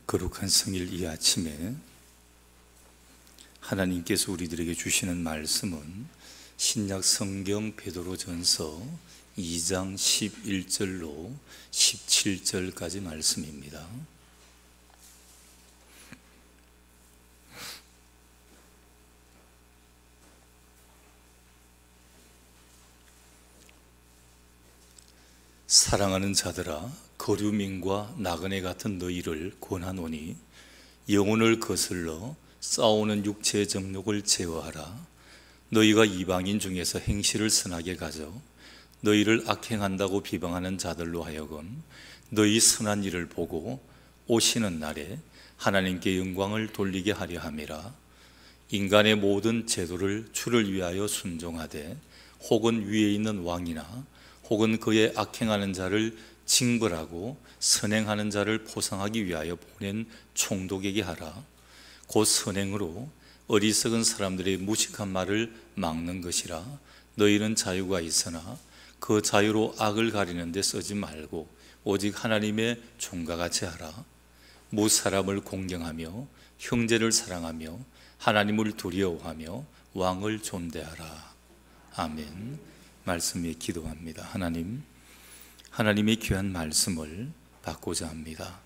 거룩한 성일 이 아침에 하나님께서 우리들에게 주시는 말씀은 신약 성경 베드로전서 2장 11절로 17절까지 말씀입니다. 사랑하는 자들아, 거류민과 나그네 같은 너희를 권하노니 영혼을 거슬러 싸우는 육체의 정욕을 제어하라. 너희가 이방인 중에서 행실을 선하게 가져 너희를 악행한다고 비방하는 자들로 하여금 너희 선한 일을 보고 오시는 날에 하나님께 영광을 돌리게 하려 함이라. 인간의 모든 제도를 주를 위하여 순종하되 혹은 위에 있는 왕이나 혹은 그의 악행하는 자를 징벌하고 선행하는 자를 포상하기 위하여 보낸 총독에게 하라. 곧 선행으로 어리석은 사람들의 무식한 말을 막는 것이라. 너희는 자유가 있으나 그 자유로 악을 가리는 데 쓰지 말고 오직 하나님의 종과 같이 하라. 무사람을 공경하며 형제를 사랑하며 하나님을 두려워하며 왕을 존대하라. 아멘. 말씀 위에 기도합니다. 하나님의 귀한 말씀을 받고자 합니다.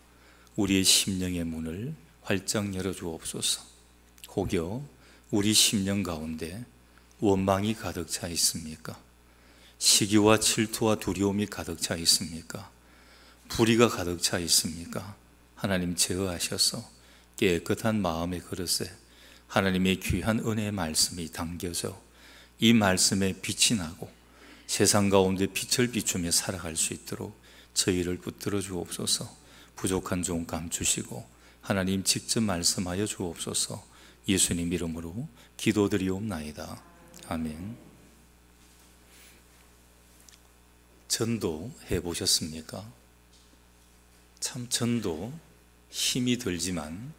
우리의 심령의 문을 활짝 열어주옵소서. 혹여 우리 심령 가운데 원망이 가득 차 있습니까? 시기와 질투와 두려움이 가득 차 있습니까? 불의가 가득 차 있습니까? 하나님 제어하셔서 깨끗한 마음의 그릇에 하나님의 귀한 은혜의 말씀이 담겨져 이 말씀에 빛이 나고 세상 가운데 빛을 비추며 살아갈 수 있도록 저희를 붙들어 주옵소서. 부족한 종 감추시고 하나님 직접 말씀하여 주옵소서. 예수님 이름으로 기도드리옵나이다. 아멘. 전도 해보셨습니까? 참 전도 힘이 들지만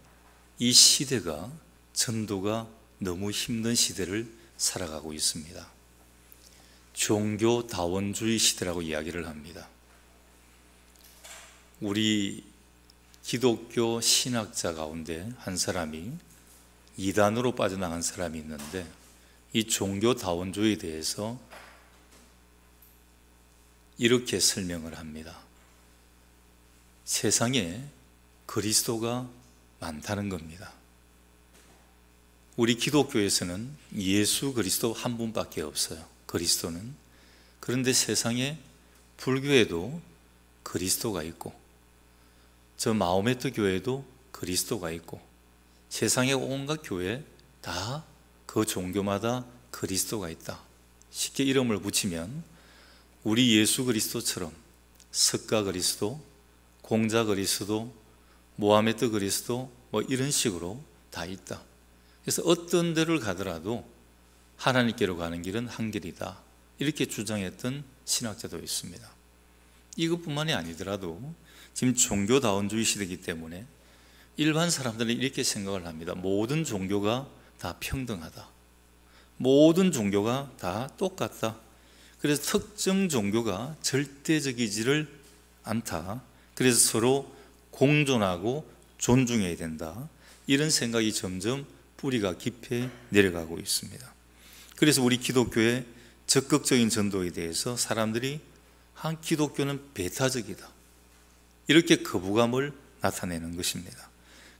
이 시대가 전도가 너무 힘든 시대를 살아가고 있습니다. 종교다원주의 시대라고 이야기를 합니다. 우리 기독교 신학자 가운데 한 사람이 이단으로 빠져나간 사람이 있는데 이 종교다원주의에 대해서 이렇게 설명을 합니다. 세상에 그리스도가 많다는 겁니다. 우리 기독교에서는 예수 그리스도 한 분밖에 없어요. 그리스도는. 그런데 세상에 불교에도 그리스도가 있고 저 마호메트 교회도 그리스도가 있고 세상의 온갖 교회 다 그 종교마다 그리스도가 있다. 쉽게 이름을 붙이면 우리 예수 그리스도처럼 석가 그리스도, 공자 그리스도, 모하메트 그리스도 뭐 이런 식으로 다 있다. 그래서 어떤 데를 가더라도 하나님께로 가는 길은 한 길이다. 이렇게 주장했던 신학자도 있습니다. 이것뿐만이 아니더라도 지금 종교다원주의 시대이기 때문에 일반 사람들은 이렇게 생각을 합니다. 모든 종교가 다 평등하다. 모든 종교가 다 똑같다. 그래서 특정 종교가 절대적이지를 않다. 그래서 서로 공존하고 존중해야 된다. 이런 생각이 점점 뿌리가 깊이 내려가고 있습니다. 그래서 우리 기독교의 적극적인 전도에 대해서 사람들이 한 기독교는 배타적이다. 이렇게 거부감을 나타내는 것입니다.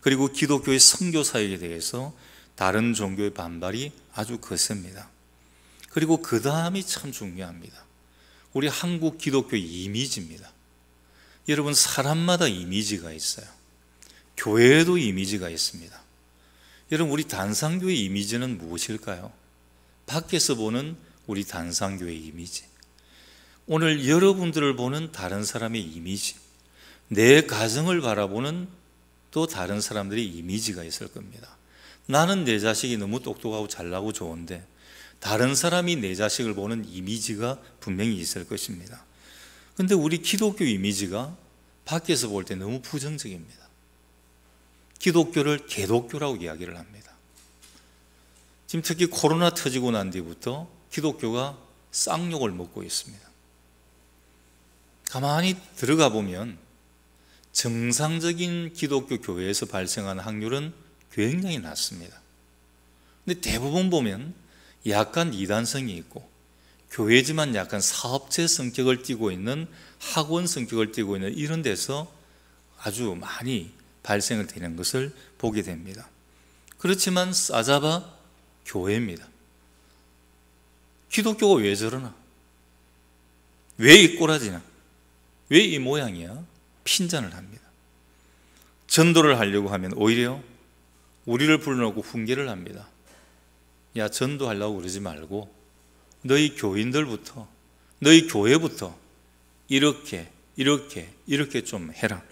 그리고 기독교의 선교 사역에 대해서 다른 종교의 반발이 아주 거셉니다. 그리고 그 다음이 참 중요합니다. 우리 한국 기독교의 이미지입니다. 여러분, 사람마다 이미지가 있어요. 교회에도 이미지가 있습니다. 여러분, 우리 단상교의 이미지는 무엇일까요? 밖에서 보는 우리 단상교의 이미지, 오늘 여러분들을 보는 다른 사람의 이미지, 내 가정을 바라보는 또 다른 사람들의 이미지가 있을 겁니다. 나는 내 자식이 너무 똑똑하고 잘나고 좋은데 다른 사람이 내 자식을 보는 이미지가 분명히 있을 것입니다. 그런데 우리 기독교 이미지가 밖에서 볼 때 너무 부정적입니다. 기독교를 개독교라고 이야기를 합니다. 지금 특히 코로나 터지고 난 뒤부터 기독교가 쌍욕을 먹고 있습니다. 가만히 들어가 보면 정상적인 기독교 교회에서 발생하는 확률은 굉장히 낮습니다. 근데 대부분 보면 약간 이단성이 있고 교회지만 약간 사업체 성격을 띠고 있는, 학원 성격을 띠고 있는 이런 데서 아주 많이 발생을 되는 것을 보게 됩니다. 그렇지만 싸잡아 교회입니다. 기독교가 왜 저러나? 왜 이 꼬라지나? 왜 이 모양이야? 핀잔을 합니다. 전도를 하려고 하면 오히려 우리를 불러놓고 훈계를 합니다. 야, 전도하려고 그러지 말고 너희 교인들부터, 너희 교회부터 이렇게 좀 해라.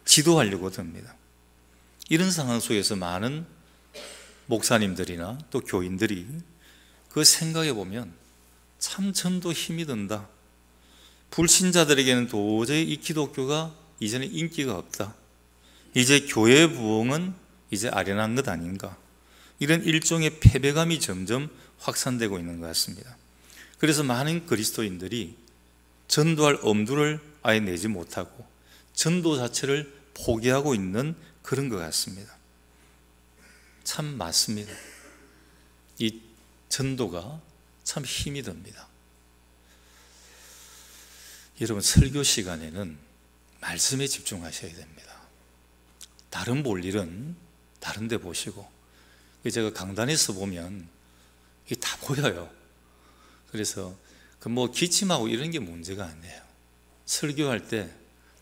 지도하려고 듭니다. 이런 상황 속에서 많은 목사님들이나 또 교인들이 그 생각해 보면 참 전도 힘이 든다. 불신자들에게는 도저히 이 기독교가 이전에 인기가 없다. 이제 교회 부흥은 이제 아련한 것 아닌가. 이런 일종의 패배감이 점점 확산되고 있는 것 같습니다. 그래서 많은 그리스도인들이 전도할 엄두를 아예 내지 못하고 전도 자체를 포기하고 있는 그런 것 같습니다. 참 맞습니다. 이 전도가 참 힘이 듭니다. 여러분, 설교 시간에는 말씀에 집중하셔야 됩니다. 다른 볼 일은 다른 데 보시고, 제가 강단에서 보면 이게 다 보여요. 그래서 기침하고 이런 게 문제가 아니에요. 설교할 때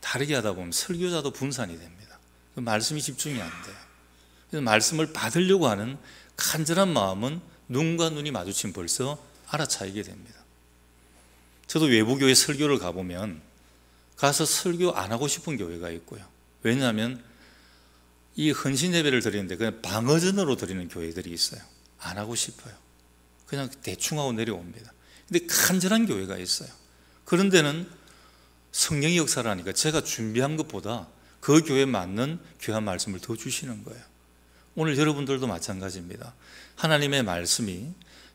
다르게 하다 보면 설교자도 분산이 됩니다. 말씀이 집중이 안 돼요. 그래서 말씀을 받으려고 하는 간절한 마음은 눈과 눈이 마주치면 벌써 알아차리게 됩니다. 저도 외부교회 설교를 가보면 가서 설교 안 하고 싶은 교회가 있고요. 왜냐하면 이 헌신 예배를 드리는데 그냥 방어전으로 드리는 교회들이 있어요. 안 하고 싶어요. 그냥 대충 하고 내려옵니다. 근데 간절한 교회가 있어요. 그런 데는 성령의 역사를 하니까 제가 준비한 것보다 그 교회에 맞는 귀한 말씀을 더 주시는 거예요. 오늘 여러분들도 마찬가지입니다. 하나님의 말씀이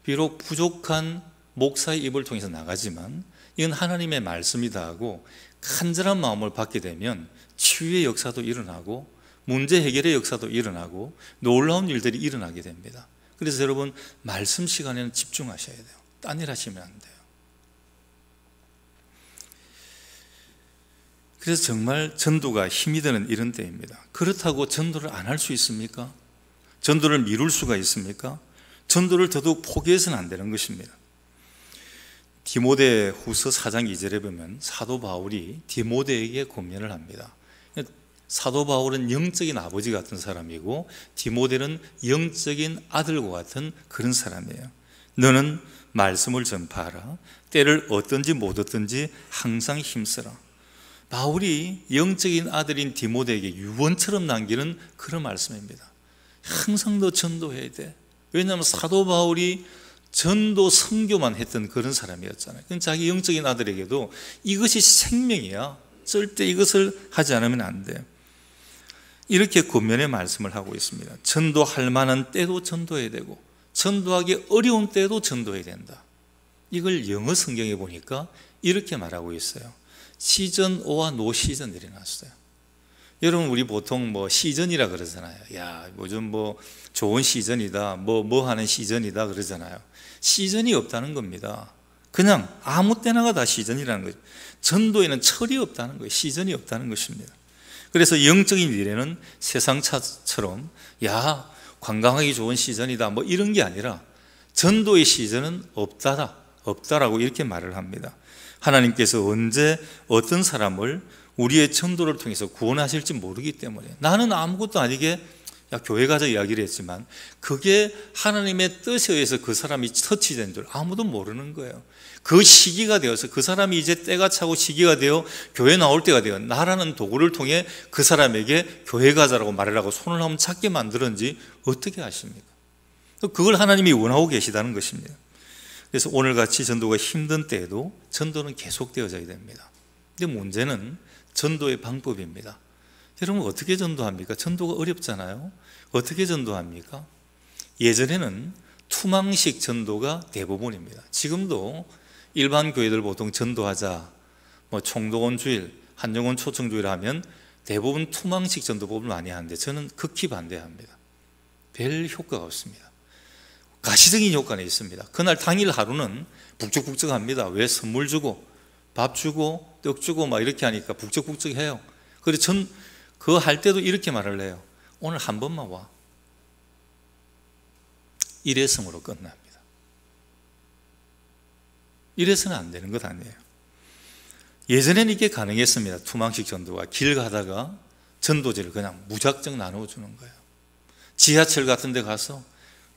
비록 부족한 목사의 입을 통해서 나가지만 이건 하나님의 말씀이다 하고 간절한 마음을 받게 되면 치유의 역사도 일어나고 문제 해결의 역사도 일어나고 놀라운 일들이 일어나게 됩니다. 그래서 여러분, 말씀 시간에는 집중하셔야 돼요. 딴 일 하시면 안 돼요. 그래서 정말 전도가 힘이 드는 이런 때입니다. 그렇다고 전도를 안 할 수 있습니까? 전도를 미룰 수가 있습니까? 전도를 더더욱 포기해서는 안 되는 것입니다. 디모데 후서 4장 2절에 보면 사도 바울이 디모데에게 권면을 합니다. 사도 바울은 영적인 아버지 같은 사람이고 디모데는 영적인 아들과 같은 그런 사람이에요. 너는 말씀을 전파하라. 때를 얻든지 못 얻든지 항상 힘쓰라. 바울이 영적인 아들인 디모데에게 유언처럼 남기는 그런 말씀입니다. 항상 너 전도해야 돼. 왜냐하면 사도 바울이 전도 선교만 했던 그런 사람이었잖아요. 자기 영적인 아들에게도 이것이 생명이야. 절대 이것을 하지 않으면 안 돼. 이렇게 권면의 말씀을 하고 있습니다. 전도할 만한 때도 전도해야 되고 전도하기 어려운 때도 전도해야 된다. 이걸 영어 성경에 보니까 이렇게 말하고 있어요. 시즌 O와 노 시즌 이렇게 놨어요. 여러분, 우리 보통 시즌이라 그러잖아요. 야, 요즘 좋은 시즌이다, 뭐 하는 시즌이다 그러잖아요. 시즌이 없다는 겁니다. 그냥 아무 때나가 다 시즌이라는 거죠. 전도에는 철이 없다는 거예요. 시즌이 없다는 것입니다. 그래서 영적인 일에는 세상차처럼 야, 관광하기 좋은 시즌이다 이런 게 아니라 전도의 시즌은 없다라고 이렇게 말을 합니다. 하나님께서 언제 어떤 사람을 우리의 전도를 통해서 구원하실지 모르기 때문에 나는 아무것도 아니게 교회 가자 이야기를 했지만 그게 하나님의 뜻에 의해서 그 사람이 터치된 줄 아무도 모르는 거예요. 그 시기가 되어서 그 사람이 이제 때가 차고 시기가 되어 교회 나올 때가 되어 나라는 도구를 통해 그 사람에게 교회 가자라고 말하라고 손을 한번 찾게 만들었는지 어떻게 아십니까? 그걸 하나님이 원하고 계시다는 것입니다. 그래서 오늘같이 전도가 힘든 때에도 전도는 계속되어져야 됩니다. 근데 문제는 전도의 방법입니다. 여러분, 어떻게 전도합니까? 전도가 어렵잖아요. 어떻게 전도합니까? 예전에는 투망식 전도가 대부분입니다. 지금도 일반 교회들 보통 전도하자, 총동원 주일, 한영원 초청 주일 하면 대부분 투망식 전도법을 많이 하는데 저는 극히 반대합니다. 별 효과가 없습니다. 가시적인 효과는 있습니다. 그날 당일 하루는 북적북적합니다. 왜? 선물 주고 밥 주고 떡 주고 막 이렇게 하니까 북적북적해요. 그래서 전 그거 할 때도 이렇게 말을 해요. 오늘 한 번만 와. 일회성으로 끝납니다. 이래서는 안 되는 것 아니에요. 예전에는 이게 가능했습니다. 투망식 전도가 길 가다가 전도지를 그냥 무작정 나눠주는 거예요. 지하철 같은 데 가서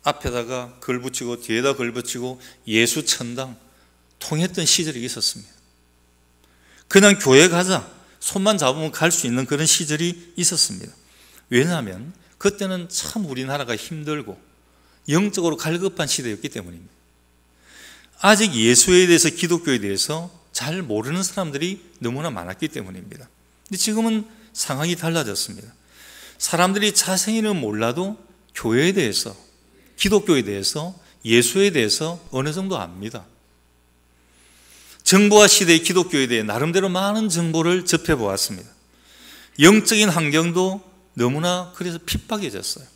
앞에다가 글 붙이고 뒤에다 글 붙이고 예수천당 통했던 시절이 있었습니다. 그냥 교회 가자 손만 잡으면 갈 수 있는 그런 시절이 있었습니다. 왜냐하면 그때는 참 우리나라가 힘들고 영적으로 갈급한 시대였기 때문입니다. 아직 예수에 대해서 기독교에 대해서 잘 모르는 사람들이 너무나 많았기 때문입니다. 근데 지금은 상황이 달라졌습니다. 사람들이 자세히는 몰라도 교회에 대해서, 기독교에 대해서, 예수에 대해서 어느 정도 압니다. 정보화 시대의 기독교에 대해 나름대로 많은 정보를 접해보았습니다. 영적인 환경도 너무나 그래서 핍박해졌어요.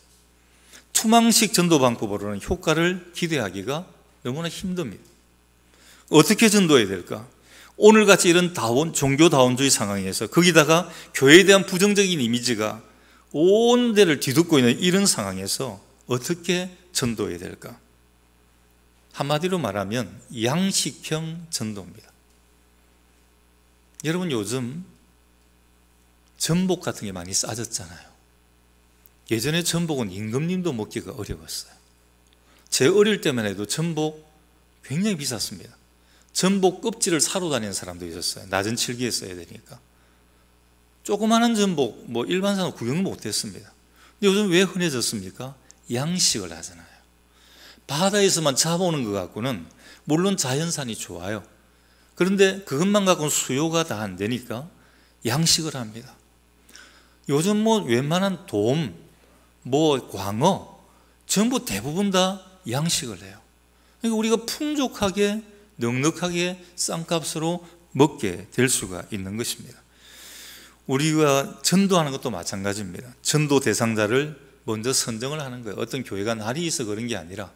투망식 전도 방법으로는 효과를 기대하기가 너무나 힘듭니다. 어떻게 전도해야 될까? 오늘같이 이런 종교다원주의 상황에서 거기다가 교회에 대한 부정적인 이미지가 온 데를 뒤덮고 있는 이런 상황에서 어떻게 전도해야 될까? 한마디로 말하면 양식형 전도입니다. 여러분 요즘 전복 같은 게 많이 싸졌잖아요. 예전에 전복은 임금님도 먹기가 어려웠어요. 제 어릴 때만 해도 전복 굉장히 비쌌습니다. 전복 껍질을 사러 다니는 사람도 있었어요. 낮은 칠기에 써야 되니까. 조그마한 전복 일반 사람 구경 못했습니다. 근데 요즘 왜 흔해졌습니까? 양식을 하잖아요. 바다에서만 잡아오는 것 갖고는 물론 자연산이 좋아요. 그런데 그것만 갖고는 수요가 다 안 되니까 양식을 합니다. 요즘 웬만한 돔, 광어 전부 대부분 다 양식을 해요. 그러니까 우리가 풍족하게 넉넉하게 싼값으로 먹게 될 수가 있는 것입니다. 우리가 전도하는 것도 마찬가지입니다. 전도 대상자를 먼저 선정을 하는 거예요. 어떤 교회가 날이 있어 그런 게 아니라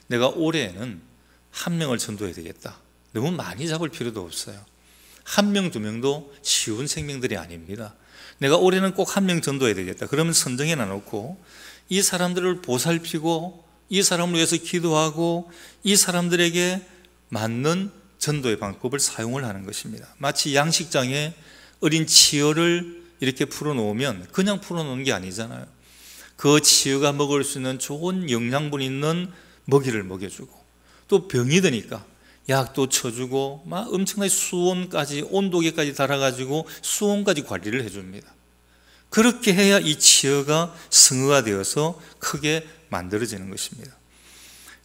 내가 올해는 1명을 전도해야 되겠다. 너무 많이 잡을 필요도 없어요. 1명, 2명도 쉬운 생명들이 아닙니다. 내가 올해는 꼭 1명 전도해야 되겠다. 그러면 선정해 놔놓고 이 사람들을 보살피고 이 사람을 위해서 기도하고 이 사람들에게 맞는 전도의 방법을 사용을 하는 것입니다. 마치 양식장에 어린 치어를 이렇게 풀어놓으면 그냥 풀어놓는 게 아니잖아요. 그 치어가 먹을 수 있는 좋은 영양분 있는 먹이를 먹여주고 또 병이 드니까 약도 쳐주고 막 엄청나게 수온까지 온도계까지 달아가지고 수온까지 관리를 해줍니다. 그렇게 해야 이 치어가 성어가 되어서 크게 만들어지는 것입니다.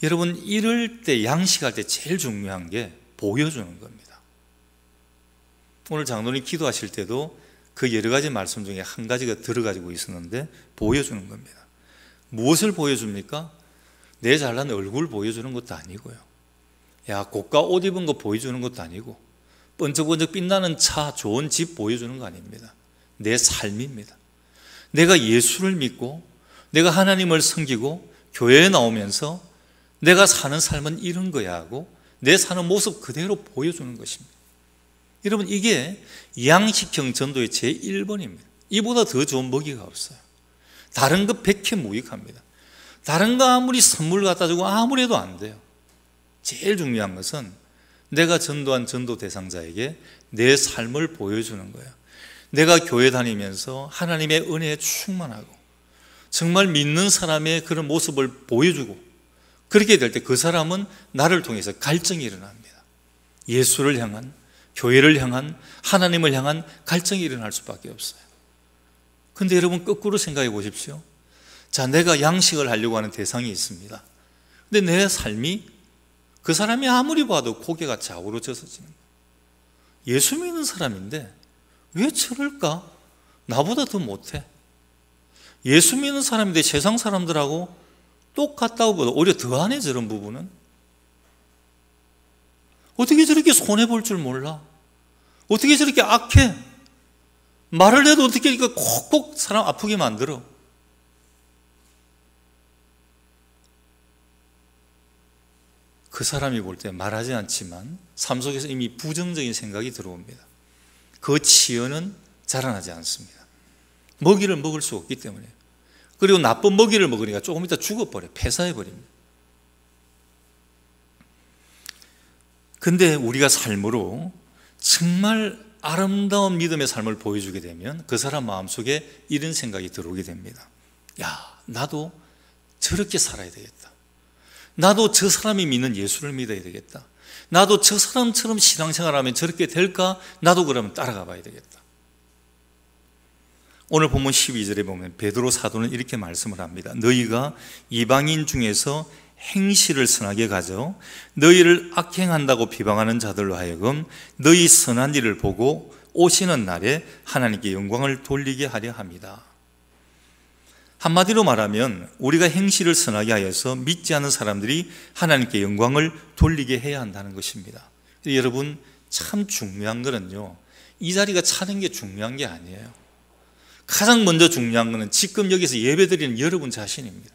여러분 이럴 때 양식할 때 제일 중요한 게 보여주는 겁니다. 오늘 장로님 기도하실 때도 그 여러 가지 말씀 중에 한 가지가 들어가지고 있었는데 보여주는 겁니다. 무엇을 보여줍니까? 내 잘난 얼굴 보여주는 것도 아니고요. 고가 옷 입은 거 보여주는 것도 아니고 번쩍번쩍 빛나는 차, 좋은 집 보여주는 거 아닙니다. 내 삶입니다. 내가 예수를 믿고 내가 하나님을 섬기고 교회에 나오면서 내가 사는 삶은 이런 거야 하고 내 사는 모습 그대로 보여주는 것입니다. 여러분 이게 양식형 전도의 제1번입니다. 이보다 더 좋은 먹이가 없어요. 다른 거 백해무익합니다. 다른 거 아무리 선물 갖다 주고 아무리 해도 안 돼요. 제일 중요한 것은 내가 전도한 전도 대상자에게 내 삶을 보여주는 거예요. 내가 교회 다니면서 하나님의 은혜에 충만하고 정말 믿는 사람의 그런 모습을 보여주고 그렇게 될 때 그 사람은 나를 통해서 갈증이 일어납니다. 예수를 향한, 교회를 향한, 하나님을 향한 갈증이 일어날 수밖에 없어요. 그런데 여러분 거꾸로 생각해 보십시오. 자, 내가 양식을 하려고 하는 대상이 있습니다. 근데 내 삶이 그 사람이 아무리 봐도 고개가 좌우로 젖어지는 거예요. 예수 믿는 사람인데 왜 저럴까? 나보다 더 못해. 예수 믿는 사람인데 세상 사람들하고 똑같다고 보다 오히려 더하네. 저런 부분은 어떻게 저렇게 손해볼 줄 몰라? 어떻게 저렇게 악해? 말을 해도 어떻게 이거 콕콕 사람 아프게 만들어. 그 사람이 볼 때 말하지 않지만 삶 속에서 이미 부정적인 생각이 들어옵니다. 그 치유는 자라나지 않습니다. 먹이를 먹을 수 없기 때문에. 그리고 나쁜 먹이를 먹으니까 조금 있다 죽어버려요. 폐사해버립니다. 근데 우리가 삶으로 정말 아름다운 믿음의 삶을 보여주게 되면 그 사람 마음속에 이런 생각이 들어오게 됩니다. 야, 나도 저렇게 살아야 되겠다. 나도 저 사람이 믿는 예수를 믿어야 되겠다. 나도 저 사람처럼 신앙생활하면 저렇게 될까? 나도 그러면 따라가 봐야 되겠다. 오늘 본문 12절에 보면 베드로 사도는 이렇게 말씀을 합니다. 너희가 이방인 중에서 행실을 선하게 가져 너희를 악행한다고 비방하는 자들로 하여금 너희 선한 일을 보고 오시는 날에 하나님께 영광을 돌리게 하려 합니다. 한마디로 말하면 우리가 행실을 선하게 하여서 믿지 않는 사람들이 하나님께 영광을 돌리게 해야 한다는 것입니다. 여러분, 참 중요한 거는요, 이 자리가 차는 게 중요한 게 아니에요. 가장 먼저 중요한 것은 지금 여기서 예배드리는 여러분 자신입니다.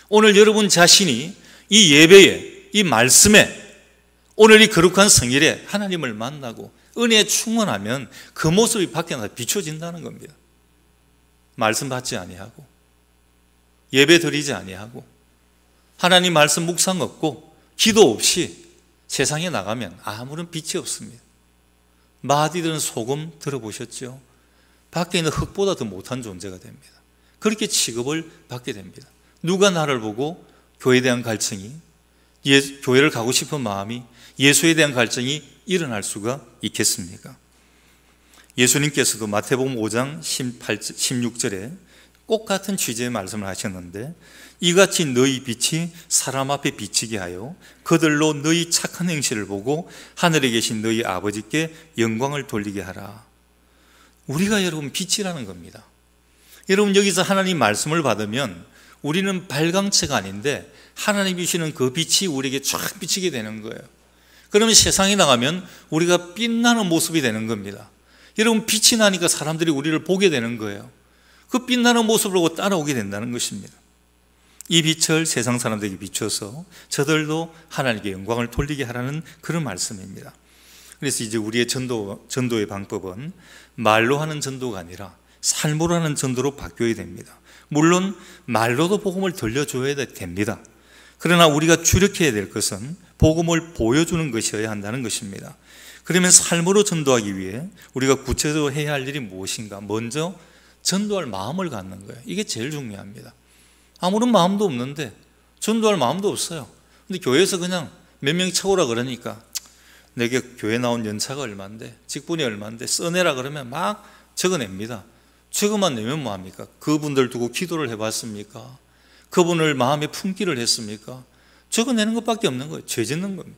오늘 여러분 자신이 이 예배에, 이 말씀에, 오늘 이 거룩한 성일에 하나님을 만나고 은혜에 충만하면 그 모습이 밖에 나서 비춰진다는 겁니다. 말씀 받지 아니하고 예배 드리지 아니하고 하나님 말씀 묵상 없고 기도 없이 세상에 나가면 아무런 빛이 없습니다. 마디들은 소금 들어보셨죠? 밖에 있는 흙보다 더 못한 존재가 됩니다. 그렇게 취급을 받게 됩니다. 누가 나를 보고 교회에 대한 갈증이, 교회를 가고 싶은 마음이, 예수에 대한 갈증이 일어날 수가 있겠습니까? 예수님께서도 마태복음 5장 16절에 꼭 같은 취지의 말씀을 하셨는데 이같이 너희 빛이 사람 앞에 비치게 하여 그들로 너희 착한 행실을 보고 하늘에 계신 너희 아버지께 영광을 돌리게 하라. 우리가 여러분 빛이라는 겁니다. 여러분 여기서 하나님 말씀을 받으면 우리는 발광체가 아닌데 하나님이 주시는 그 빛이 우리에게 쫙 비치게 되는 거예요. 그러면 세상에 나가면 우리가 빛나는 모습이 되는 겁니다. 여러분 빛이 나니까 사람들이 우리를 보게 되는 거예요. 그 빛나는 모습을 보고 따라오게 된다는 것입니다. 이 빛을 세상 사람들에게 비춰서 저들도 하나님께 영광을 돌리게 하라는 그런 말씀입니다. 그래서 이제 우리의 전도의 방법은 말로 하는 전도가 아니라 삶으로 하는 전도로 바뀌어야 됩니다. 물론 말로도 복음을 들려줘야 됩니다. 그러나 우리가 주력해야 될 것은 복음을 보여주는 것이어야 한다는 것입니다. 그러면 삶으로 전도하기 위해 우리가 구체적으로 해야 할 일이 무엇인가? 먼저 전도할 마음을 갖는 거예요. 이게 제일 중요합니다. 아무런 마음도 없는데 전도할 마음도 없어요. 근데 교회에서 그냥 몇 명 채우라 그러니까 내게 교회 나온 연차가 얼마인데 직분이 얼마인데 써내라 그러면 막 적어냅니다. 적어만 내면 뭐합니까? 그분들 두고 기도를 해봤습니까? 그분을 마음에 품기를 했습니까? 적어내는 것밖에 없는 거예요. 죄 짓는 겁니다.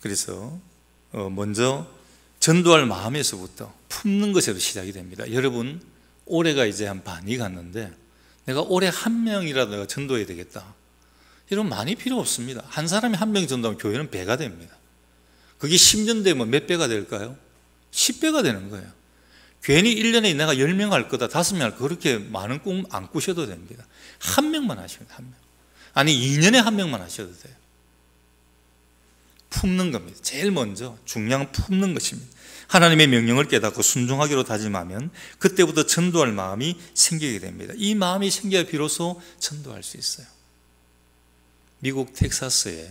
그래서 먼저 전도할 마음에서부터 품는 것에도 시작이 됩니다. 여러분 올해가 이제 한 반이 갔는데 내가 올해 한 명이라도 내가 전도해야 되겠다. 여러분 많이 필요 없습니다. 한 사람이 한 명 전도하면 교회는 배가 됩니다. 그게 10년 되면 몇 배가 될까요? 10배가 되는 거예요. 괜히 1년에 내가 10명 할 거다, 5명 할 거다 그렇게 많은 꿈 안 꾸셔도 됩니다. 한 명만 하시면 한 명. 아니 2년에 한 명만 하셔도 돼요. 품는 겁니다. 제일 먼저 중요한 건 품는 것입니다. 하나님의 명령을 깨닫고 순종하기로 다짐하면 그때부터 전도할 마음이 생기게 됩니다. 이 마음이 생겨야 비로소 전도할 수 있어요. 미국 텍사스에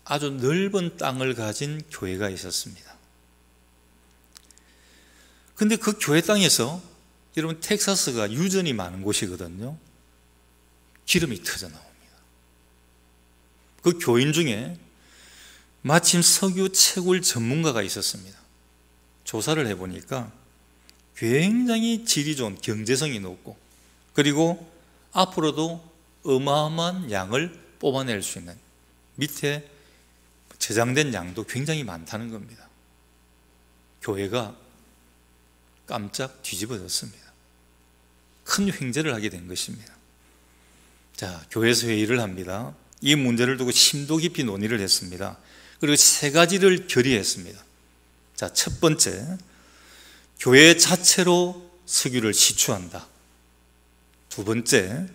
아주 넓은 땅을 가진 교회가 있었습니다. 근데 그 교회 땅에서 여러분 텍사스가 유전이 많은 곳이거든요. 기름이 터져 나옵니다. 그 교인 중에 마침 석유 채굴 전문가가 있었습니다. 조사를 해보니까 굉장히 질이 좋은, 경제성이 높고 그리고 앞으로도 어마어마한 양을 뽑아낼 수 있는, 밑에 저장된 양도 굉장히 많다는 겁니다. 교회가 깜짝 뒤집어졌습니다. 큰 횡재를 하게 된 것입니다. 자, 교회에서 회의를 합니다. 이 문제를 두고 심도 깊이 논의를 했습니다. 그리고 세 가지를 결의했습니다. 자, 첫 번째, 교회 자체로 석유를 시추한다. 두 번째,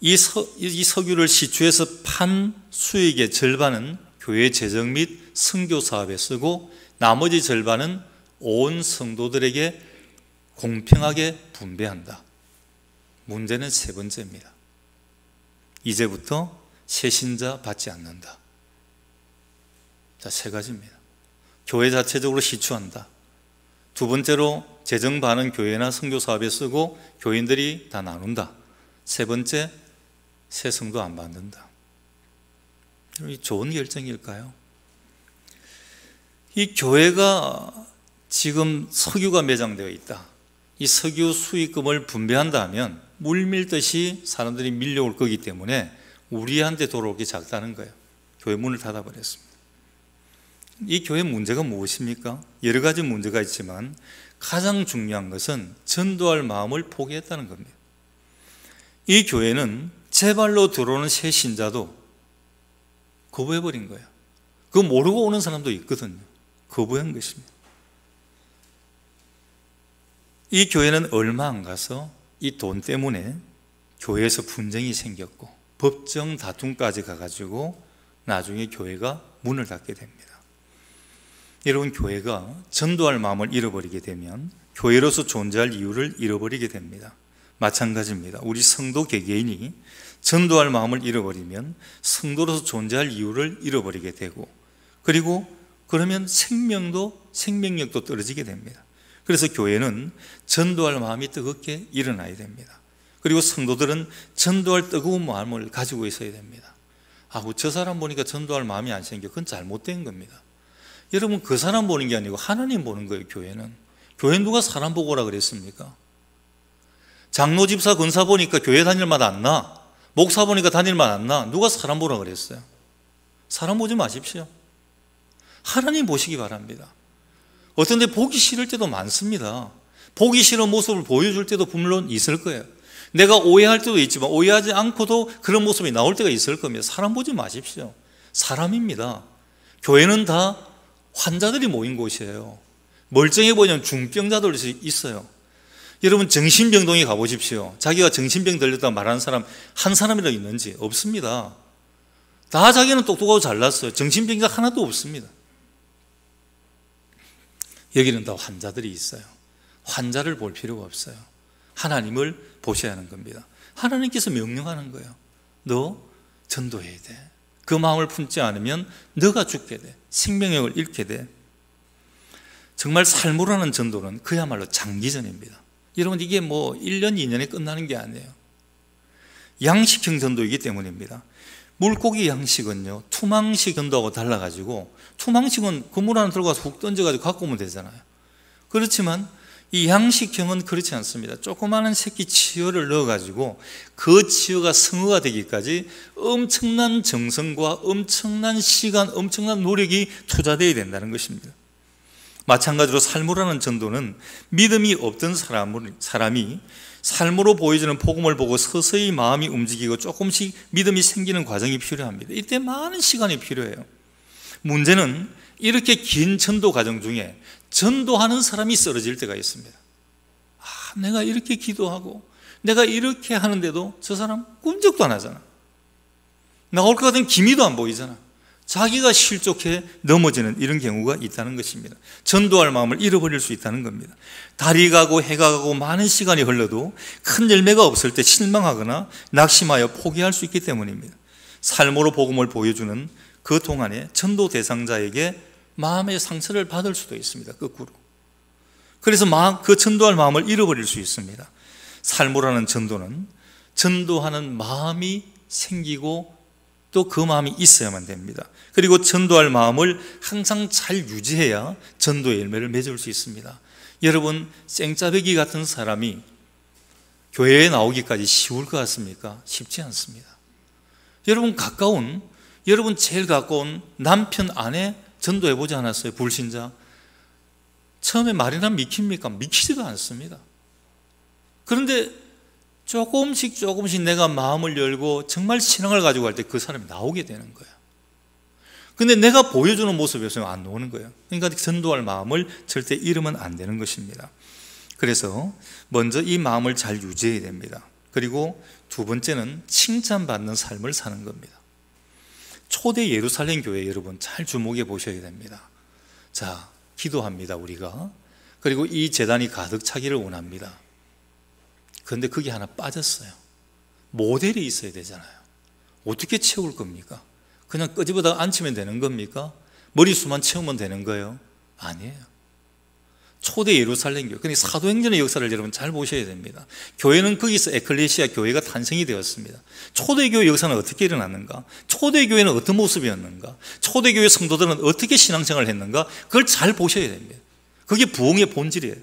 이 석유를 시추해서 판 수익의 절반은 교회 재정 및 선교 사업에 쓰고 나머지 절반은 온 성도들에게 공평하게 분배한다. 문제는 세 번째입니다. 이제부터 세신자 받지 않는다. 자, 세 가지입니다. 교회 자체적으로 시추한다. 두 번째로 재정 반은 교회나 선교 사업에 쓰고 교인들이 다 나눈다. 세 번째, 새 성도 안 받는다. 이 좋은 결정일까요? 이 교회가 지금 석유가 매장되어 있다. 이 석유 수익금을 분배한다 하면 물밀듯이 사람들이 밀려올 거기 때문에 우리한테 돌아올 게 작다는 거예요. 교회 문을 닫아버렸습니다. 이 교회 문제가 무엇입니까? 여러 가지 문제가 있지만 가장 중요한 것은 전도할 마음을 포기했다는 겁니다. 이 교회는 제발로 들어오는 새 신자도 거부해버린 거예요. 그거 모르고 오는 사람도 있거든요. 거부한 것입니다. 이 교회는 얼마 안 가서 이 돈 때문에 교회에서 분쟁이 생겼고 법정 다툼까지 가가지고 나중에 교회가 문을 닫게 됩니다. 여러분, 교회가 전도할 마음을 잃어버리게 되면 교회로서 존재할 이유를 잃어버리게 됩니다. 마찬가지입니다. 우리 성도 개개인이 전도할 마음을 잃어버리면 성도로서 존재할 이유를 잃어버리게 되고, 그리고 그러면 생명력도 떨어지게 됩니다. 그래서 교회는 전도할 마음이 뜨겁게 일어나야 됩니다. 그리고 성도들은 전도할 뜨거운 마음을 가지고 있어야 됩니다. 저 사람 보니까 전도할 마음이 안 생겨. 그건 잘못된 겁니다. 여러분, 그 사람 보는 게 아니고 하나님 보는 거예요. 교회는. 교회 누가 사람 보고 오라 그랬습니까? 장로, 집사, 권사 보니까 교회 다닐만 안 나. 목사 보니까 다닐만 안 나. 누가 사람 보라 그랬어요? 사람 보지 마십시오. 하나님 보시기 바랍니다. 어떤 데 보기 싫을 때도 많습니다. 보기 싫은 모습을 보여줄 때도 물론 있을 거예요. 내가 오해할 때도 있지만 오해하지 않고도 그런 모습이 나올 때가 있을 겁니다. 사람 보지 마십시오. 사람입니다. 교회는 다 환자들이 모인 곳이에요. 멀쩡해 보이면 중병자들이 있어요. 여러분, 정신병동에 가보십시오. 자기가 정신병 들렸다고 말하는 사람 한 사람이라도 있는지? 없습니다. 다 자기는 똑똑하고 잘났어요. 정신병자 하나도 없습니다. 여기는 다 환자들이 있어요. 환자를 볼 필요가 없어요. 하나님을 보셔야 하는 겁니다. 하나님께서 명령하는 거예요. 너 전도해야 돼. 그 마음을 품지 않으면 너가 죽게 돼. 생명력을 잃게 돼. 정말 삶으로 하는 전도는 그야말로 장기전입니다. 여러분, 이게 1년, 2년에 끝나는 게 아니에요. 양식형 전도이기 때문입니다. 물고기 양식은요, 투망식 전도하고 달라가지고, 투망식은 그물 하나 들고 가서 훅 던져가지고 갖고 오면 되잖아요. 그렇지만 이 양식형은 그렇지 않습니다. 조그마한 새끼 치어를 넣어가지고 그 치어가 성어가 되기까지 엄청난 정성과 엄청난 시간, 엄청난 노력이 투자되어야 된다는 것입니다. 마찬가지로 삶으로 하는 전도는 믿음이 없던 사람이 삶으로 보여주는 복음을 보고 서서히 마음이 움직이고 조금씩 믿음이 생기는 과정이 필요합니다. 이때 많은 시간이 필요해요. 문제는 이렇게 긴 전도 과정 중에 전도하는 사람이 쓰러질 때가 있습니다. 내가 이렇게 기도하고 내가 이렇게 하는데도 저 사람 꿈쩍도 안 하잖아. 나올 것 같은 기미도 안 보이잖아. 자기가 실족해 넘어지는 이런 경우가 있다는 것입니다. 전도할 마음을 잃어버릴 수 있다는 겁니다. 달이 가고 해가 가고 많은 시간이 흘러도 큰 열매가 없을 때 실망하거나 낙심하여 포기할 수 있기 때문입니다. 삶으로 복음을 보여주는 그 동안에 전도 대상자에게 마음의 상처를 받을 수도 있습니다. 거꾸로. 그래서 그 전도할 마음을 잃어버릴 수 있습니다. 삶으로 하는 전도는 전도하는 마음이 생기고 또 그 마음이 있어야만 됩니다. 그리고 전도할 마음을 항상 잘 유지해야 전도의 열매를 맺을 수 있습니다. 여러분, 생짜배기 같은 사람이 교회에 나오기까지 쉬울 것 같습니까? 쉽지 않습니다. 여러분 제일 가까운 남편, 아내 전도해보지 않았어요? 불신자. 처음에 말이나 믿깁니까? 믿기지도 않습니다. 그런데 조금씩 내가 마음을 열고 정말 신앙을 가지고 갈 때 그 사람이 나오게 되는 거예요. 근데 내가 보여주는 모습에서 안 나오는 거예요. 그러니까 전도할 마음을 절대 잃으면 안 되는 것입니다. 그래서 먼저 이 마음을 잘 유지해야 됩니다. 그리고 두 번째는 칭찬받는 삶을 사는 겁니다. 초대 예루살렘 교회 여러분 잘 주목해 보셔야 됩니다. 자, 기도합니다 우리가. 그리고 이 제단이 가득 차기를 원합니다. 그런데 그게 하나 빠졌어요. 모델이 있어야 되잖아요. 어떻게 채울 겁니까? 그냥 끄집어다 앉히면 되는 겁니까? 머리수만 채우면 되는 거예요? 아니에요. 초대 예루살렘 교회, 근데 사도행전의 역사를 여러분 잘 보셔야 됩니다. 교회는 거기서 에클레시아 교회가 탄생이 되었습니다. 초대교회 역사는 어떻게 일어났는가? 초대교회는 어떤 모습이었는가? 초대교회 성도들은 어떻게 신앙생활을 했는가? 그걸 잘 보셔야 됩니다. 그게 부흥의 본질이에요.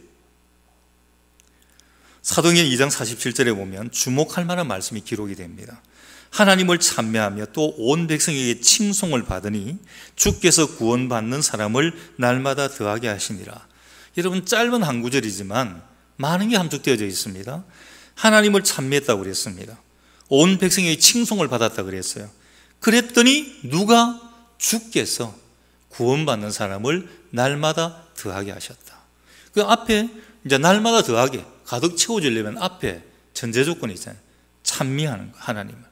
사도행전 2장 47절에 보면 주목할 만한 말씀이 기록이 됩니다. 하나님을 찬미하며 또 온 백성에게 칭송을 받으니 주께서 구원받는 사람을 날마다 더하게 하시니라. 여러분 짧은 한 구절이지만 많은 게 함축되어져 있습니다. 하나님을 찬미했다고 그랬습니다. 온 백성에게 칭송을 받았다고 그랬어요. 그랬더니 누가? 주께서 구원받는 사람을 날마다 더하게 하셨다. 그 앞에 이제 날마다 더하게 가득 채워지려면 앞에 전제 조건이 있잖아요. 찬미하는 거, 하나님을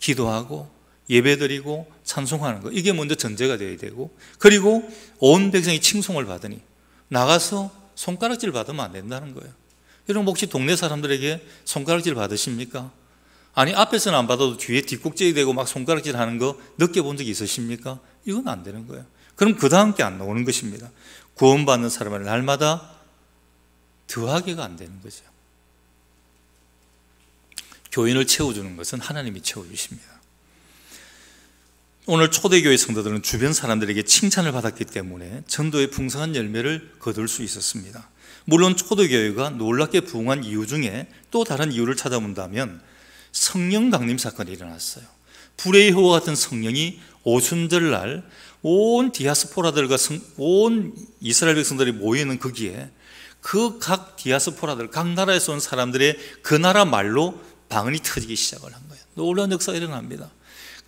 기도하고 예배드리고 찬송하는 거, 이게 먼저 전제가 되어야 되고, 그리고 온 백성이 칭송을 받으니 나가서 손가락질 받으면 안 된다는 거예요. 여러분 혹시 동네 사람들에게 손가락질 받으십니까? 아니 앞에서는 안 받아도 뒤에 뒷꼭지에 대고 막 손가락질 하는 거 느껴본 적이 있으십니까? 이건 안 되는 거예요. 그럼 그 다음 게 안 나오는 것입니다. 구원받는 사람을 날마다 더하게가 안 되는 거죠. 교인을 채워주는 것은 하나님이 채워주십니다. 오늘 초대교회 성도들은 주변 사람들에게 칭찬을 받았기 때문에 전도의 풍성한 열매를 거둘 수 있었습니다. 물론 초대교회가 놀랍게 부흥한 이유 중에 또 다른 이유를 찾아본다면 성령 강림 사건이 일어났어요. 불의 효와 같은 성령이 오순절날 온 디아스포라들과 온 이스라엘 백성들이 모이는 거기에 그 각 디아스포라들, 각 나라에서 온 사람들의 그 나라 말로 방언이 터지기 시작을 한 거예요. 놀라운 역사가 일어납니다.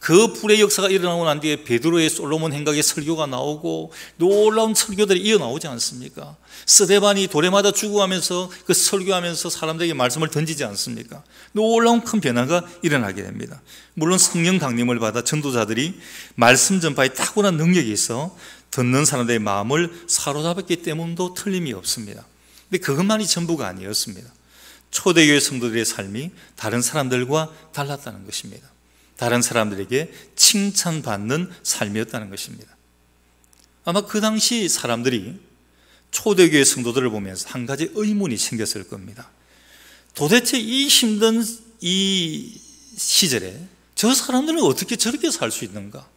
그 불의 역사가 일어나고 난 뒤에 베드로의 솔로몬 행각의 설교가 나오고 놀라운 설교들이 이어나오지 않습니까? 스데반이 돌에 맞아 죽어가면서 그 설교하면서 사람들에게 말씀을 던지지 않습니까? 놀라운 큰 변화가 일어나게 됩니다. 물론 성령 강림을 받아 전도자들이 말씀 전파에 탁월한 능력이 있어 듣는 사람들의 마음을 사로잡았기 때문도 틀림이 없습니다. 근데 그것만이 전부가 아니었습니다. 초대교회 성도들의 삶이 다른 사람들과 달랐다는 것입니다. 다른 사람들에게 칭찬받는 삶이었다는 것입니다. 아마 그 당시 사람들이 초대교회 성도들을 보면서 한 가지 의문이 생겼을 겁니다. 도대체 이 힘든 이 시절에 저 사람들은 어떻게 저렇게 살 수 있는가?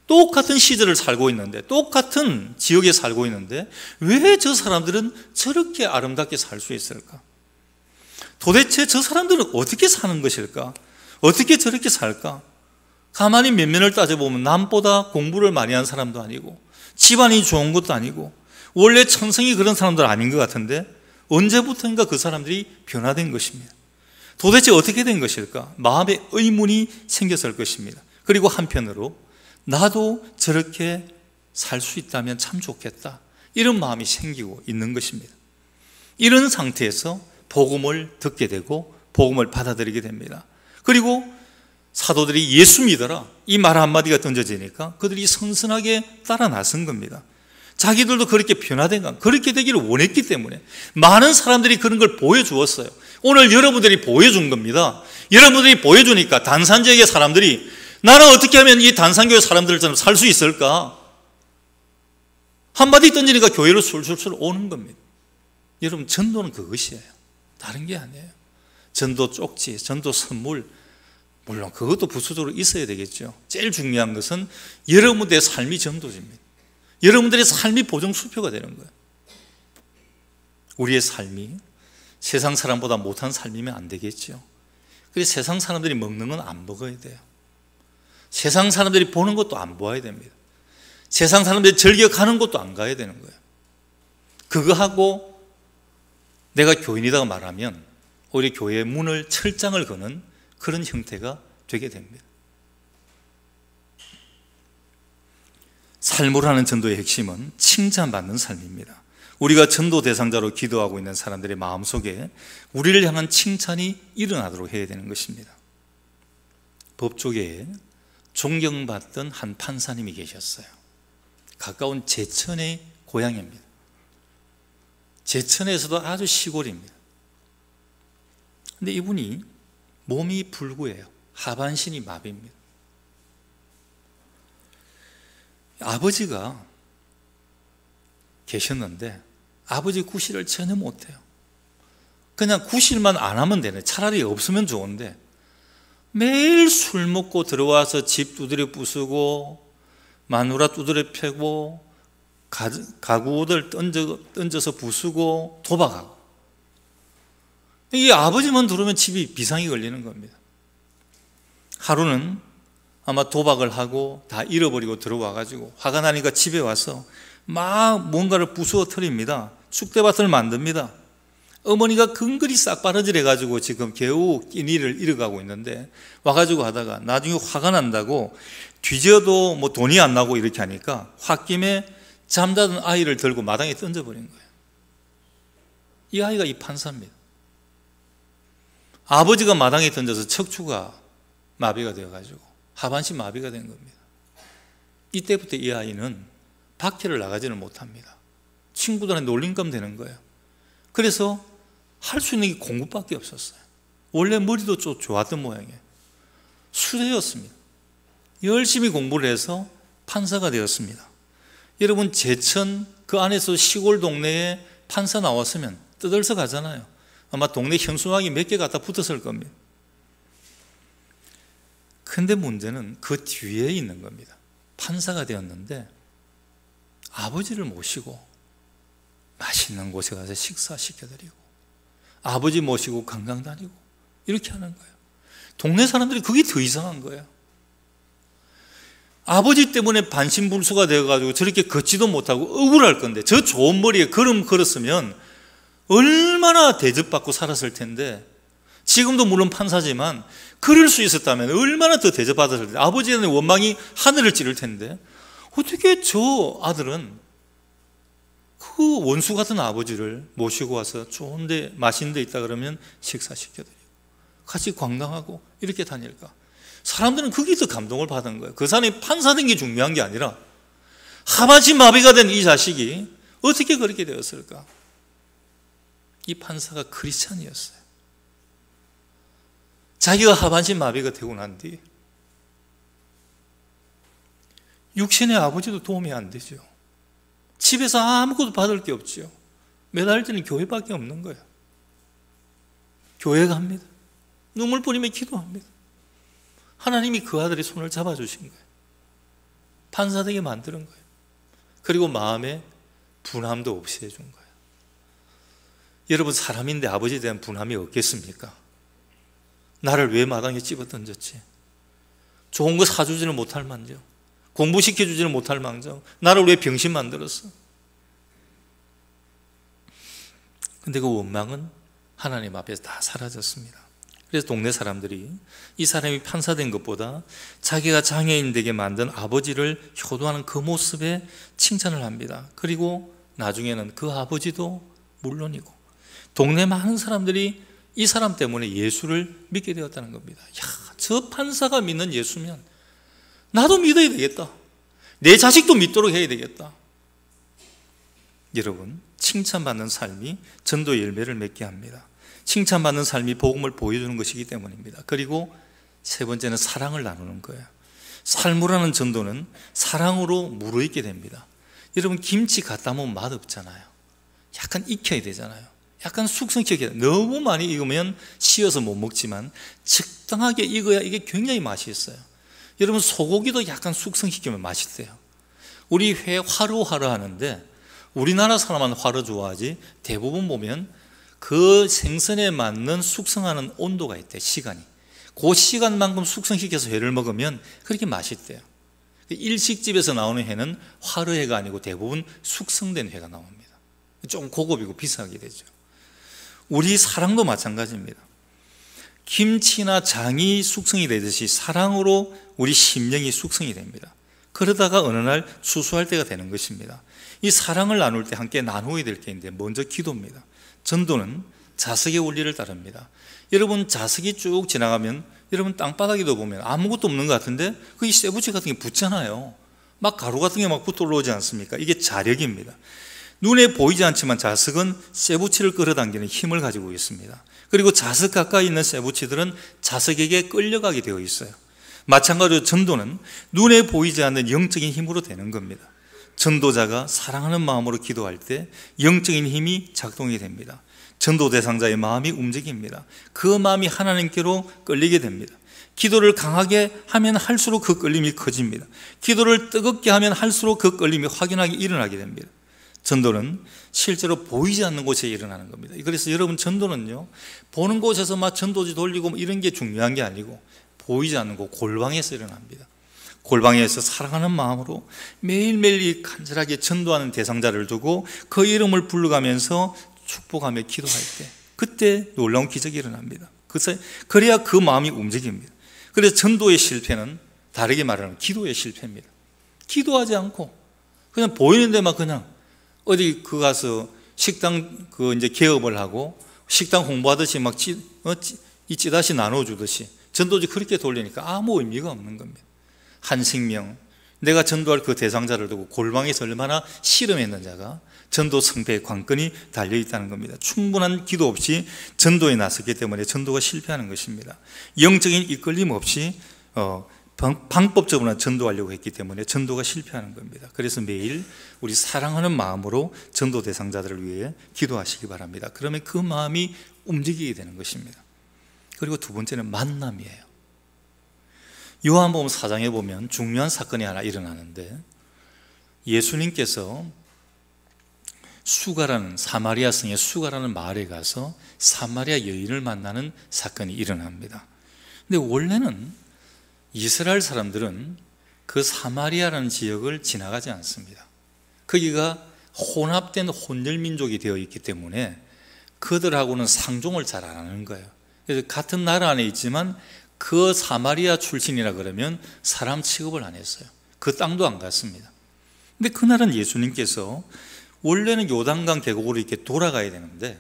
똑같은 시절을 살고 있는데, 똑같은 지역에 살고 있는데 왜 저 사람들은 저렇게 아름답게 살 수 있을까? 도대체 저 사람들은 어떻게 사는 것일까? 어떻게 저렇게 살까? 가만히 면면을 따져보면 남보다 공부를 많이 한 사람도 아니고 집안이 좋은 것도 아니고 원래 천성이 그런 사람들 아닌 것 같은데 언제부터인가 그 사람들이 변화된 것입니다. 도대체 어떻게 된 것일까? 마음에 의문이 생겼을 것입니다. 그리고 한편으로 나도 저렇게 살 수 있다면 참 좋겠다, 이런 마음이 생기고 있는 것입니다. 이런 상태에서 복음을 듣게 되고 복음을 받아들이게 됩니다. 그리고 사도들이 예수 믿어라, 이 말 한마디가 던져지니까 그들이 선선하게 따라 나선 겁니다. 자기들도 그렇게 변화된 것, 그렇게 되기를 원했기 때문에 많은 사람들이 그런 걸 보여주었어요. 오늘 여러분들이 보여준 겁니다. 여러분들이 보여주니까 단산지역의 사람들이 나는 어떻게 하면 이 단산교회 사람들처럼 살 수 있을까? 한마디 던지니까 교회로 술술술 오는 겁니다. 여러분, 전도는 그것이에요. 다른 게 아니에요. 전도 쪽지, 전도 선물, 물론 그것도 부수적으로 있어야 되겠죠. 제일 중요한 것은 여러분들의 삶이 전도지입니다. 여러분들의 삶이 보정수표가 되는 거예요. 우리의 삶이 세상 사람보다 못한 삶이면 안 되겠죠. 그래서 세상 사람들이 먹는 건 안 먹어야 돼요. 세상 사람들이 보는 것도 안 보아야 됩니다. 세상 사람들이 즐겨 가는 것도 안 가야 되는 거예요. 그거 하고 내가 교인이라고 말하면 오히려 교회의 문을 철장을 거는 그런 형태가 되게 됩니다. 삶으로 하는 전도의 핵심은 칭찬받는 삶입니다. 우리가 전도 대상자로 기도하고 있는 사람들의 마음속에 우리를 향한 칭찬이 일어나도록 해야 되는 것입니다. 법조계에 존경받던 한 판사님이 계셨어요. 가까운 제천의 고향입니다. 제천에서도 아주 시골입니다. 근데 이분이 몸이 불구해요. 하반신이 마비입니다. 아버지가 계셨는데 아버지 구실을 전혀 못해요. 그냥 구실만 안 하면 되네. 차라리 없으면 좋은데 매일 술 먹고 들어와서 집 두드려 부수고 마누라 두드려 패고 가구 옷을 던져서 부수고 도박하고, 이 아버지만 들어오면 집이 비상이 걸리는 겁니다. 하루는 아마 도박을 하고 다 잃어버리고 들어와가지고 화가 나니까 집에 와서 막 뭔가를 부수어뜨립니다. 쑥대밭을 만듭니다. 어머니가 근근히 싹 바느질해가지고 지금 겨우 끼니를 잃어가고 있는데 와가지고 하다가 나중에 화가 난다고 뒤져도 뭐 돈이 안 나고 이렇게 하니까 홧김에 잠자던 아이를 들고 마당에 던져버린 거예요. 이 아이가 이 판사입니다. 아버지가 마당에 던져서 척추가 마비가 되어가지고 하반신 마비가 된 겁니다. 이때부터 이 아이는 밖에를 나가지는 못합니다. 친구들한테 놀림감 되는 거예요. 그래서 할 수 있는 게 공부밖에 없었어요. 원래 머리도 좀 좋았던 모양이에요. 수레였습니다. 열심히 공부를 해서 판사가 되었습니다. 여러분, 제천 그 안에서 시골 동네에 판사 나왔으면 떠들서 가잖아요. 아마 동네 현수막이 몇 개 갖다 붙었을 겁니다. 근데 문제는 그 뒤에 있는 겁니다. 판사가 되었는데 아버지를 모시고 맛있는 곳에 가서 식사시켜드리고 아버지 모시고 관광 다니고 이렇게 하는 거예요. 동네 사람들이 그게 더 이상한 거예요. 아버지 때문에 반신불수가 되어가지고 저렇게 걷지도 못하고 억울할 건데, 저 좋은 머리에 걸음 걸었으면 얼마나 대접받고 살았을 텐데, 지금도 물론 판사지만 그럴 수 있었다면 얼마나 더 대접받았을 텐데, 아버지의 원망이 하늘을 찌를 텐데 어떻게 저 아들은 그 원수 같은 아버지를 모시고 와서 좋은데 맛있는 데 있다 그러면 식사시켜드리고 같이 관광하고 이렇게 다닐까? 사람들은 거기서 감동을 받은 거예요. 그 사람이 판사된 게 중요한 게 아니라 하반신 마비가 된 이 자식이 어떻게 그렇게 되었을까? 이 판사가 크리스찬이었어요. 자기가 하반신 마비가 되고 난 뒤 육신의 아버지도 도움이 안 되죠. 집에서 아무것도 받을 게 없죠. 매달 때는 교회밖에 없는 거예요. 교회 갑니다. 눈물 뿌리며 기도합니다. 하나님이 그 아들의 손을 잡아주신 거예요. 판사되게 만드는 거예요. 그리고 마음에 분함도 없이 해준 거예요. 여러분, 사람인데 아버지에 대한 분함이 없겠습니까? 나를 왜 마당에 집어 던졌지? 좋은 거 사주지는 못할 망정, 공부시켜주지는 못할 망정, 나를 왜 병신 만들었어? 근데 그 원망은 하나님 앞에서 다 사라졌습니다. 그래서 동네 사람들이 이 사람이 판사된 것보다 자기가 장애인 되게 만든 아버지를 효도하는 그 모습에 칭찬을 합니다. 그리고 나중에는 그 아버지도 물론이고 동네 많은 사람들이 이 사람 때문에 예수를 믿게 되었다는 겁니다. 야, 저 판사가 믿는 예수면 나도 믿어야 되겠다. 내 자식도 믿도록 해야 되겠다. 여러분, 칭찬받는 삶이 전도의 열매를 맺게 합니다. 칭찬받는 삶이 복음을 보여주는 것이기 때문입니다. 그리고 세 번째는 사랑을 나누는 거예요. 삶으로 하는 전도는 사랑으로 무르익게 됩니다. 여러분, 김치 갖다 놓으면 맛없잖아요. 약간 익혀야 되잖아요. 약간 숙성시켜야 돼요. 너무 많이 익으면 씌어서 못 먹지만 적당하게 익어야 이게 굉장히 맛이 있어요. 여러분, 소고기도 약간 숙성시키면 맛있대요. 우리 회 화로 하는데 우리나라 사람은 화로 좋아하지, 대부분 보면 그 생선에 맞는 숙성하는 온도가 있대요. 시간이. 그 시간만큼 숙성시켜서 회를 먹으면 그렇게 맛있대요. 일식집에서 나오는 회는 화로회가 아니고 대부분 숙성된 회가 나옵니다. 좀 고급이고 비싸게 되죠. 우리 사랑도 마찬가지입니다. 김치나 장이 숙성이 되듯이 사랑으로 우리 심령이 숙성이 됩니다. 그러다가 어느 날 추수할 때가 되는 것입니다. 이 사랑을 나눌 때 함께 나누어야 될 게 있는데 먼저 기도입니다. 전도는 자석의 원리를 따릅니다. 여러분 자석이 쭉 지나가면 여러분 땅바닥에도 보면 아무것도 없는 것 같은데 거기 쇠붙이 같은 게 붙잖아요. 막 가루 같은 게 막 붙어 올라오지 않습니까? 이게 자력입니다. 눈에 보이지 않지만 자석은 쇠붙이를 끌어당기는 힘을 가지고 있습니다. 그리고 자석 가까이 있는 쇠붙이들은 자석에게 끌려가게 되어 있어요. 마찬가지로 전도는 눈에 보이지 않는 영적인 힘으로 되는 겁니다. 전도자가 사랑하는 마음으로 기도할 때 영적인 힘이 작동이 됩니다. 전도 대상자의 마음이 움직입니다. 그 마음이 하나님께로 끌리게 됩니다. 기도를 강하게 하면 할수록 그 끌림이 커집니다. 기도를 뜨겁게 하면 할수록 그 끌림이 확연하게 일어나게 됩니다. 전도는 실제로 보이지 않는 곳에 일어나는 겁니다. 그래서 여러분 전도는요, 보는 곳에서 막 전도지 돌리고 이런 게 중요한 게 아니고 보이지 않는 곳 골방에서 일어납니다. 골방에서 사랑하는 마음으로 매일매일 간절하게 전도하는 대상자를 두고 그 이름을 부르가면서 축복하며 기도할 때 그때 놀라운 기적이 일어납니다. 그래야 그 마음이 움직입니다. 그래서 전도의 실패는 다르게 말하면 기도의 실패입니다. 기도하지 않고 그냥 보이는 데만 그냥 어디 가서 식당 이제 개업을 하고 식당 홍보하듯이 막 이 찌다시 나눠주듯이 전도지 그렇게 돌리니까 아무 의미가 없는 겁니다. 한 생명, 내가 전도할 그 대상자를 두고 골방에서 얼마나 씨름했는 자가 전도 성패의 관건이 달려있다는 겁니다. 충분한 기도 없이 전도에 나섰기 때문에 전도가 실패하는 것입니다. 영적인 이끌림 없이 방법적으로 전도하려고 했기 때문에 전도가 실패하는 겁니다. 그래서 매일 우리 사랑하는 마음으로 전도 대상자들을 위해 기도하시기 바랍니다. 그러면 그 마음이 움직이게 되는 것입니다. 그리고 두 번째는 만남이에요. 요한복음 4장에 보면 중요한 사건이 하나 일어나는데 예수님께서 수가라는 사마리아 성의 수가라는 마을에 가서 사마리아 여인을 만나는 사건이 일어납니다. 근데 원래는 이스라엘 사람들은 그 사마리아라는 지역을 지나가지 않습니다. 거기가 혼합된 혼혈 민족이 되어 있기 때문에 그들하고는 상종을 잘 안 하는 거예요. 그래서 같은 나라 안에 있지만 그 사마리아 출신이라 그러면 사람 취급을 안 했어요. 그 땅도 안 갔습니다. 근데 그날은 예수님께서 원래는 요단강 계곡으로 이렇게 돌아가야 되는데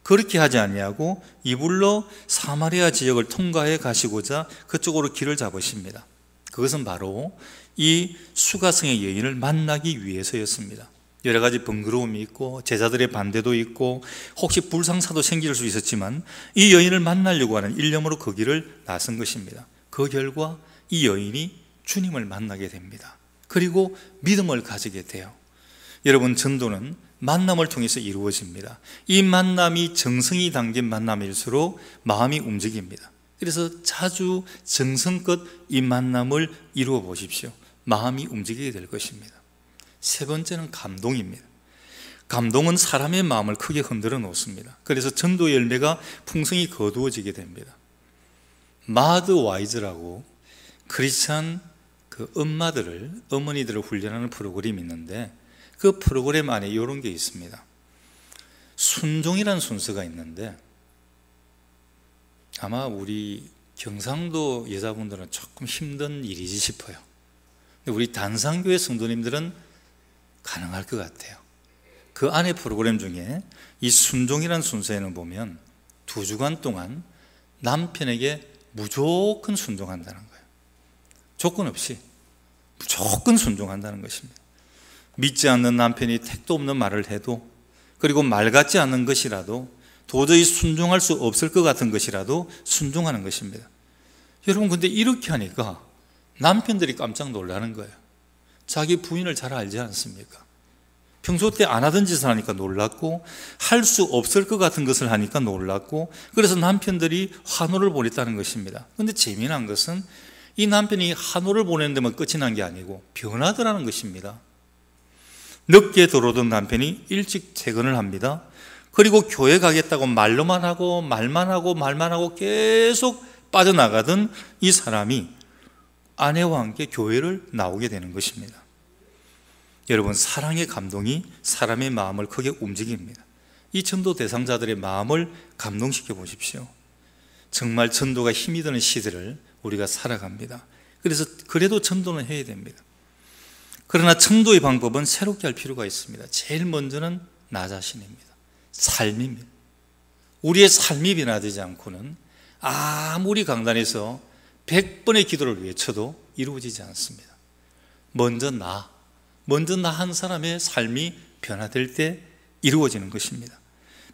그렇게 하지 아니하고 이불로 사마리아 지역을 통과해 가시고자 그쪽으로 길을 잡으십니다. 그것은 바로 이 수가성의 여인을 만나기 위해서였습니다. 여러 가지 번거로움이 있고 제자들의 반대도 있고 혹시 불상사도 생길 수 있었지만 이 여인을 만나려고 하는 일념으로 그 길을 나선 것입니다. 그 결과 이 여인이 주님을 만나게 됩니다. 그리고 믿음을 가지게 돼요. 여러분 전도는 만남을 통해서 이루어집니다. 이 만남이 정성이 담긴 만남일수록 마음이 움직입니다. 그래서 자주 정성껏 이 만남을 이루어 보십시오. 마음이 움직이게 될 것입니다. 세 번째는 감동입니다. 감동은 사람의 마음을 크게 흔들어 놓습니다. 그래서 전도 열매가 풍성히 거두어지게 됩니다. 마드 와이즈라고 크리스찬 어머니들을 훈련하는 프로그램이 있는데 그 프로그램 안에 이런 게 있습니다. 순종이라는 순서가 있는데 아마 우리 경상도 여자분들은 조금 힘든 일이지 싶어요. 근데 우리 단상교회 성도님들은 가능할 것 같아요. 그 안에 프로그램 중에 이 순종이라는 순서에는 보면 2주간 동안 남편에게 무조건 순종한다는 거예요. 조건 없이 무조건 순종한다는 것입니다. 믿지 않는 남편이 택도 없는 말을 해도 그리고 말 같지 않는 것이라도 도저히 순종할 수 없을 것 같은 것이라도 순종하는 것입니다. 여러분 근데 이렇게 하니까 남편들이 깜짝 놀라는 거예요. 자기 부인을 잘 알지 않습니까? 평소 때 안 하던 짓을 하니까 놀랐고 할 수 없을 것 같은 것을 하니까 놀랐고 그래서 남편들이 환호를 보냈다는 것입니다. 그런데 재미난 것은 이 남편이 환호를 보내는 데만 끝이 난 게 아니고 변하더라는 것입니다. 늦게 들어오던 남편이 일찍 퇴근을 합니다. 그리고 교회 가겠다고 말만 하고 계속 빠져나가던 이 사람이 아내와 함께 교회를 나오게 되는 것입니다. 여러분 사랑의 감동이 사람의 마음을 크게 움직입니다. 이 전도 대상자들의 마음을 감동시켜 보십시오. 정말 전도가 힘이 드는 시대를 우리가 살아갑니다. 그래서 그래도 전도는 해야 됩니다. 그러나 전도의 방법은 새롭게 할 필요가 있습니다. 제일 먼저는 나 자신입니다. 삶입니다. 우리의 삶이 변화되지 않고는 아무리 강단에서 100번의 기도를 외쳐도 이루어지지 않습니다. 먼저 나 한 사람의 삶이 변화될 때 이루어지는 것입니다.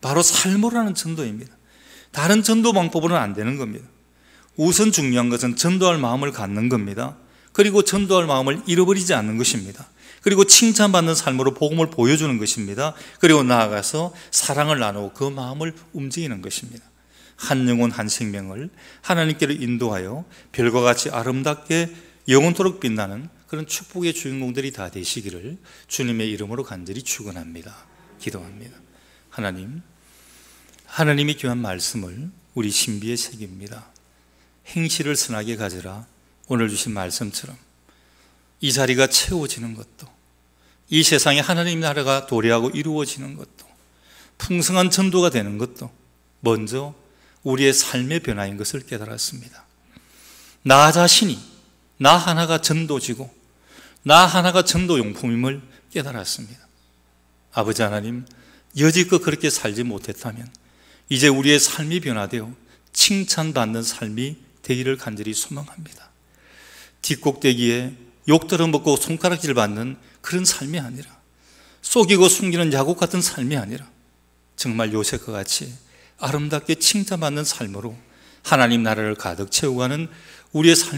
바로 삶으로 하는 전도입니다. 다른 전도 방법으로는 안 되는 겁니다. 우선 중요한 것은 전도할 마음을 갖는 겁니다. 그리고 전도할 마음을 잃어버리지 않는 것입니다. 그리고 칭찬받는 삶으로 복음을 보여주는 것입니다. 그리고 나아가서 사랑을 나누고 그 마음을 움직이는 것입니다. 한 영혼 한 생명을 하나님께로 인도하여 별과 같이 아름답게 영원토록 빛나는 그런 축복의 주인공들이 다 되시기를 주님의 이름으로 간절히 축원합니다. 기도합니다. 하나님이 귀한 말씀을 우리 신비에 새깁니다. 행실을 선하게 가져라. 오늘 주신 말씀처럼 이 자리가 채워지는 것도, 이 세상에 하나님 나라가 도래하고 이루어지는 것도, 풍성한 전도가 되는 것도 먼저 우리의 삶의 변화인 것을 깨달았습니다. 나 자신이, 나 하나가 전도지고 나 하나가 전도용품임을 깨달았습니다. 아버지 하나님, 여지껏 그렇게 살지 못했다면 이제 우리의 삶이 변화되어 칭찬받는 삶이 되기를 간절히 소망합니다. 뒷꼭대기에 욕 들어먹고 손가락질 받는 그런 삶이 아니라, 속이고 숨기는 야곱 같은 삶이 아니라 정말 요셉과 같이 아름답게 칭찬받는 삶으로 하나님 나라를 가득 채워가는 우리의 삶